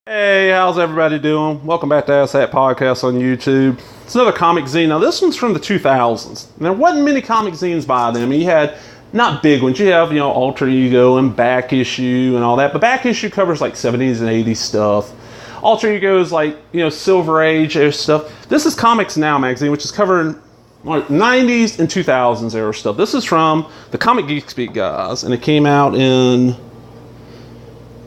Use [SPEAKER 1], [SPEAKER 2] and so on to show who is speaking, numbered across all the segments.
[SPEAKER 1] Hey, how's everybody doing? Welcome back to Asshat Podcast on YouTube. It's another comic zine. Now, this one's from the 2000s. There wasn't many comic zines by them. You had not big ones. You have, Alter Ego and Back Issue and all that. But Back Issue covers like 70s and 80s stuff. Alter Ego is like, Silver Age era stuff. This is Comics Now magazine, which is covering like 90s and 2000s era stuff. This is from the Comic Geek Speak guys, and it came out in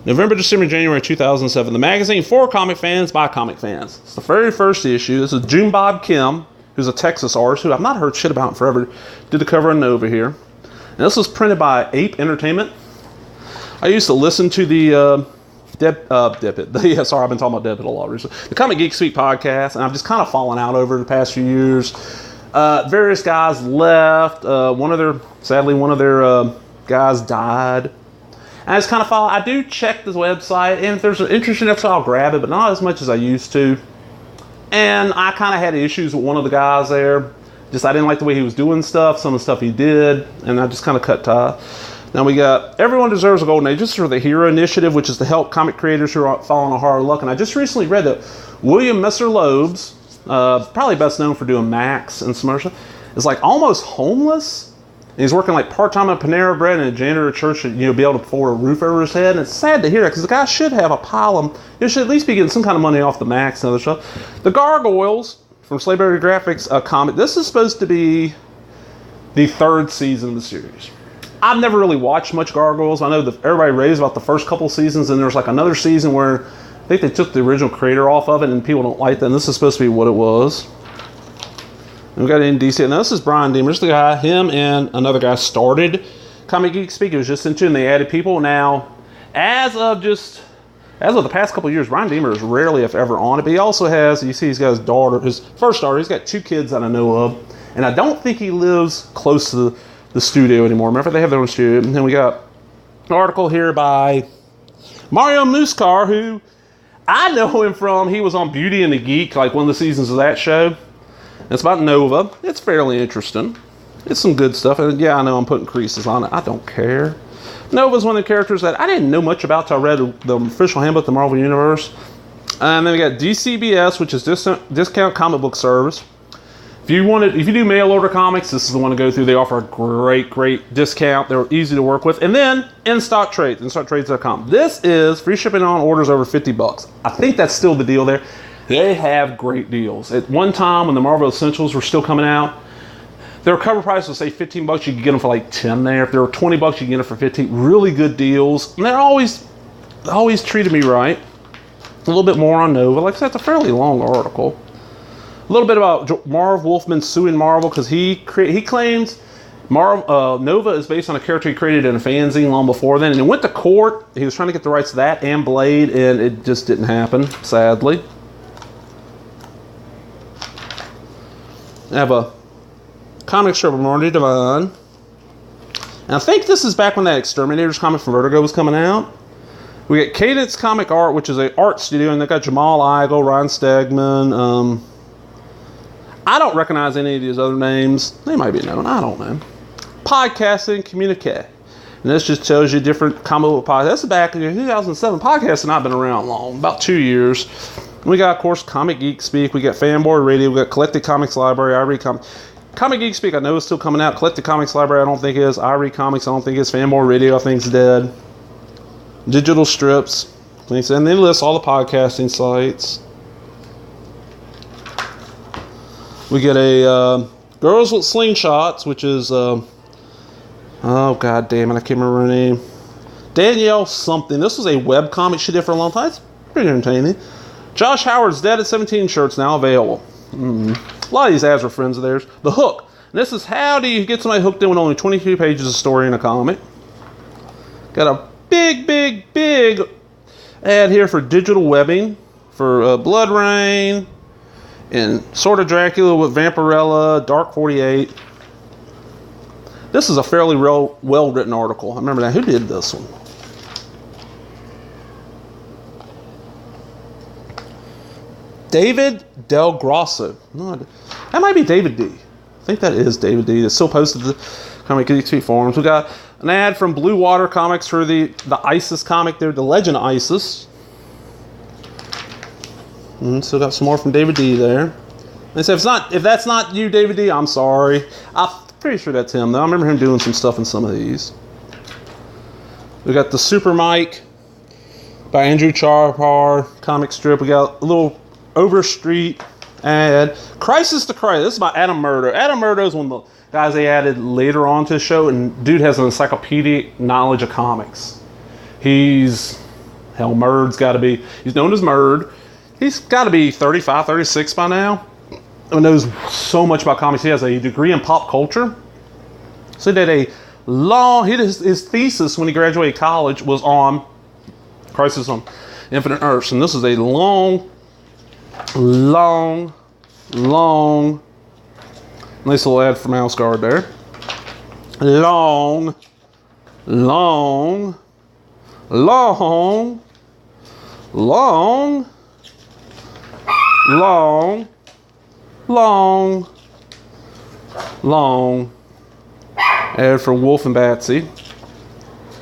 [SPEAKER 1] November, December, January 2007. The magazine for comic fans by comic fans. It's the very first issue. This is June Bob Kim, who's a Texas artist who I've not heard shit about in forever. Did the cover of Nova here. And this was printed by Ape Entertainment. I used to listen to the I've been talking about Debit a lot recently. The Comic Geek Speak podcast, and I've just kind of fallen out over the past few years. Various guys left. Sadly, one of their guys died. And I just kind of follow. I do check this website, and if there's an interesting episode, I'll grab it, but not as much as I used to. And I kind of had issues with one of the guys there. Just I didn't like the way he was doing stuff, some of the stuff he did, and I just kind of cut tie. Now we got Everyone Deserves a Golden Age. This is for the Hero Initiative, which is to help comic creators who are following a hard luck. And I just recently read that William Messer-Loebs, probably best known for doing Max and some other stuff, is like almost homeless. And he's working like part-time at Panera Bread and a janitor at church to, be able to afford a roof over his head. And it's sad to hear that because the guy should have a pile of, should at least be getting some kind of money off the Max and other stuff. The Gargoyles from Slayberry Graphics comic. This is supposed to be the third season of the series. I've never really watched much Gargoyles. I know that everybody raves about the first couple seasons, and there's like another season where I think they took the original creator off of it and people don't like that. And this is supposed to be what it was. And we got it in DC. Now this is Brian Deemer. This is the guy, him and another guy started Comic Geek Speak. It was just into, and they added people. Now, as of the past couple of years, Brian Deemer is rarely, if ever, on it. But he also has, you see, he's got his daughter, his first daughter. He's got 2 kids that I know of, and I don't think he lives close to the studio anymore. Remember, they have their own studio. And then we got an article here by Mario Muscar, who I know him from. He was on Beauty and the Geek, like one of the seasons of that show. It's about Nova. It's fairly interesting. It's some good stuff. And yeah, I know I'm putting creases on it. I don't care. Nova's one of the characters that I didn't know much about until I read the official handbook of the Marvel Universe. And then we got DCBS, which is Discount Comic Book Service. If you do mail order comics, this is the one to go through. They offer a great discount. They're easy to work with. And then In-Stock Trades, InStockTrades.com. This is free shipping on orders over $50. I think that's still the deal there. They have great deals. At one time, when the Marvel Essentials were still coming out, their cover price was say $15. You could get them for like 10 there. If they were $20, you could get them for 15. Really good deals. And they're always treated me right. A little bit more on Nova. Like I said, it's a fairly long article. A little bit about Marv Wolfman suing Marvel because he claims Nova is based on a character he created in a fanzine long before then. And it went to court. He was trying to get the rights to that and Blade, and it just didn't happen, sadly. I have a comic strip of Marty Devine. And I think this is back when that Exterminators comic from Vertigo was coming out. We got Cadence Comic Art, which is an art studio, and they got Jamal Igle, Ryan Stegman. I don't recognize any of these other names. They might be known. I don't know. Podcasting Communique. And this just tells you different comic book podcasts. That's back in 2007. Podcasts have not been around long, about 2 years. We got, of course, Comic Geek Speak. We got Fanboy Radio. We got Collected Comics Library. I read Comic Geek Speak. I know is still coming out. Collected Comics Library, I don't think is. I read comics. I don't think is. Fanboy Radio, I think is dead. Digital Strips. And they list all the podcasting sites. We get a Girls with Slingshots, which is oh god damn it, I can't remember her name. Danielle something. This was a web comic she did for a long time. It's pretty entertaining. Josh Howard's Dead at 17 shirts now available. A lot of these ads are friends of theirs. The Hook. And this is how do you get somebody hooked in with only 22 pages of story in a comic. Got a big ad here for digital webbing for Blood Rain and Sword of Dracula with Vampirella, Dark 48. This is a fairly well-written article. I remember that. Who did this one? David Del Grosso. No, that might be David D. I think that is David D. That's still posted to the Comic Geek Speak forums. We got an ad from Blue Water Comics for the ISIS comic there, The Legend of Isis. Still got some more from David D there. And so if that's not you, David D, I'm sorry. I'm pretty sure that's him, though. I remember him doing some stuff in some of these. We got the Super Mike by Andrew Charpar comic strip. We got a little Overstreet ad. Crisis to Crisis. This is by Adam Murdo. Adam Murdo is one of the guys they added later on to the show, and dude has an encyclopedic knowledge of comics. He's known as Murd. He's got to be 35, 36 by now. He knows so much about comics. He has a degree in pop culture. So he did his thesis when he graduated college was on Crisis on Infinite Earths. And this is a long, nice little ad for Mouse Guard there. Long, ad for Wolf and Batsy.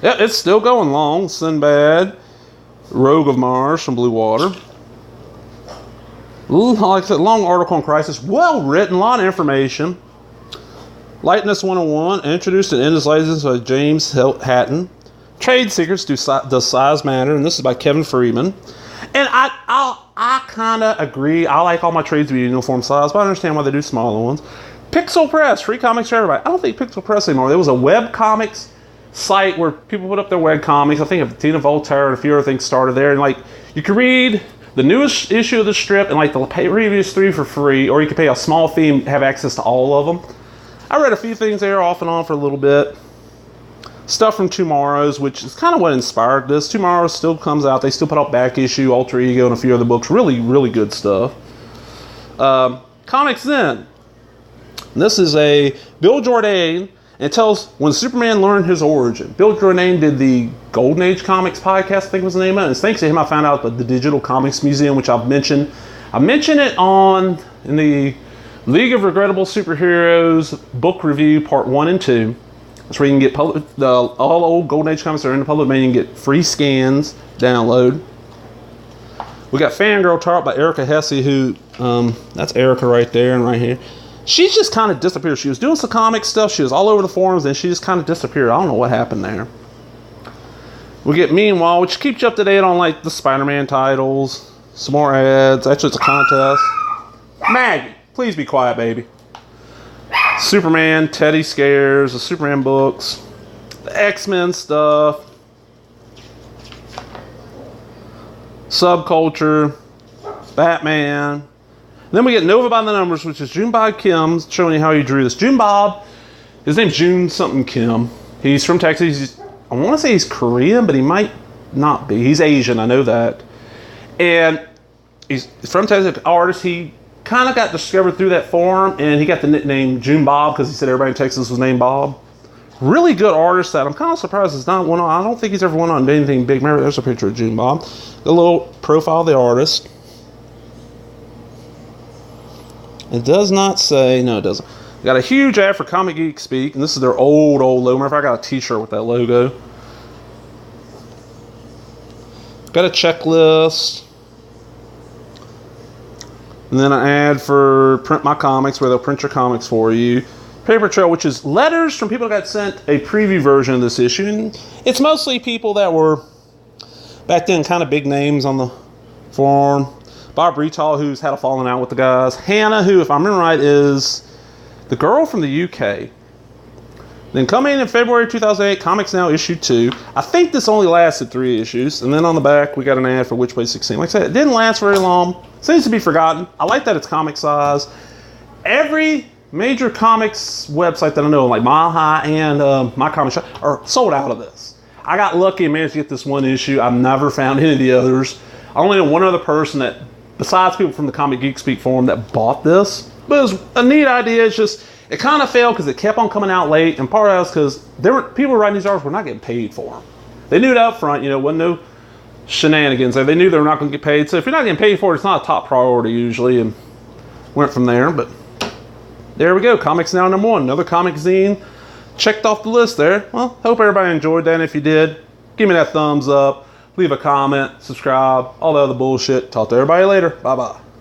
[SPEAKER 1] Yeah, it's still going long. Sinbad, Rogue of Mars from Blue Water. Like I said, long article on Crisis. Well written, a lot of information. Lightness 101, introduced and endless license by James Hatton. Trade Secrets, Does Size Matter? And this is by Kevin Freeman. And I kind of agree. I like all my trades to be uniform size, but I understand why they do smaller ones. Pixel Press, free comics for everybody. I don't think Pixel Press anymore. There was a web comics site where people put up their web comics. I think Tina Voltaire and a few other things started there. And like, you could read the newest issue of the strip and like the previous 3 for free, or you could pay a small fee and have access to all of them. I read a few things there off and on for a little bit. Stuff from Tomorrow's, which is kind of what inspired this. Tomorrow's still comes out. They still put out Back Issue, Alter Ego, and a few other books. Really, really good stuff. Comics Then. This is a Bill Jordan, and it tells when Superman learned his origin. Bill Jordan did the Golden Age Comics podcast, I think was the name of it. And it's thanks to him I found out about the Digital Comics Museum, which I've mentioned. I mentioned it in the League of Regrettable Superheroes book review part 1 and 2. That's where you can get all old Golden Age comics that are in the public domain. You can get free scans, download. We got Fangirl Tart by Erica Hesse, who, that's Erica right there and right here. She's just kind of disappeared. She was doing some comic stuff. She was all over the forums, and she just kind of disappeared. I don't know what happened there. We get Meanwhile, which keeps you up to date on like the Spider-Man titles, some more ads. Actually, it's a contest. Maggie, please be quiet, baby. Superman, Teddy Scares, the Superman books, the X-Men stuff, Subculture, Batman. Then we get Nova by the Numbers, which is June Bob Kim, showing you how he drew this. June Bob, his name's June something Kim. He's from Texas. I want to say he's Korean, but he might not be. He's Asian, I know that. And he's from Texas, artist. He kind of got discovered through that forum, and he got the nickname June Bob because he said everybody in Texas was named Bob. Really good artist that I'm kind of surprised it's not one on. I don't think he's ever went on anything big. Remember, there's a picture of June Bob. A little profile of the artist. It does not say, no, it doesn't. Got a huge ad for Comic Geek Speak, and this is their old logo. Matter of fact, I got a t-shirt with that logo. Got a checklist. And then an ad for Print My Comics, where they'll print your comics for you. Paper Trail, which is letters from people that got sent a preview version of this issue. And it's mostly people that were, back then, kind of big names on the forum. Bob Retahl, who's had a falling out with the guys. Hannah, who, if I remember right, is the girl from the UK. Then coming in February 2008, Comics Now issue 2. I think this only lasted 3 issues. And then on the back, we got an ad for Which Way 16. Like I said, it didn't last very long. Seems to be forgotten. I like that it's comic size. Every major comics website that I know, like Mile High and My Comic Shop, are sold out of this. I got lucky and managed to get this one issue. I've never found any of the others. I only know one other person that, besides people from the Comic Geek Speak forum, that bought this. But it was a neat idea. It's just, it kind of failed because it kept on coming out late, and part of that was because people writing these articles were not getting paid for them. They knew it up front, wasn't no shenanigans. They knew they were not going to get paid. So if you're not getting paid for it, it's not a top priority usually, and went from there. But there we go. Comics Now #1. Another comic zine checked off the list there. Well, hope everybody enjoyed that. And if you did, give me that thumbs up. leave a comment, subscribe, all the other bullshit. Talk to everybody later. Bye-bye.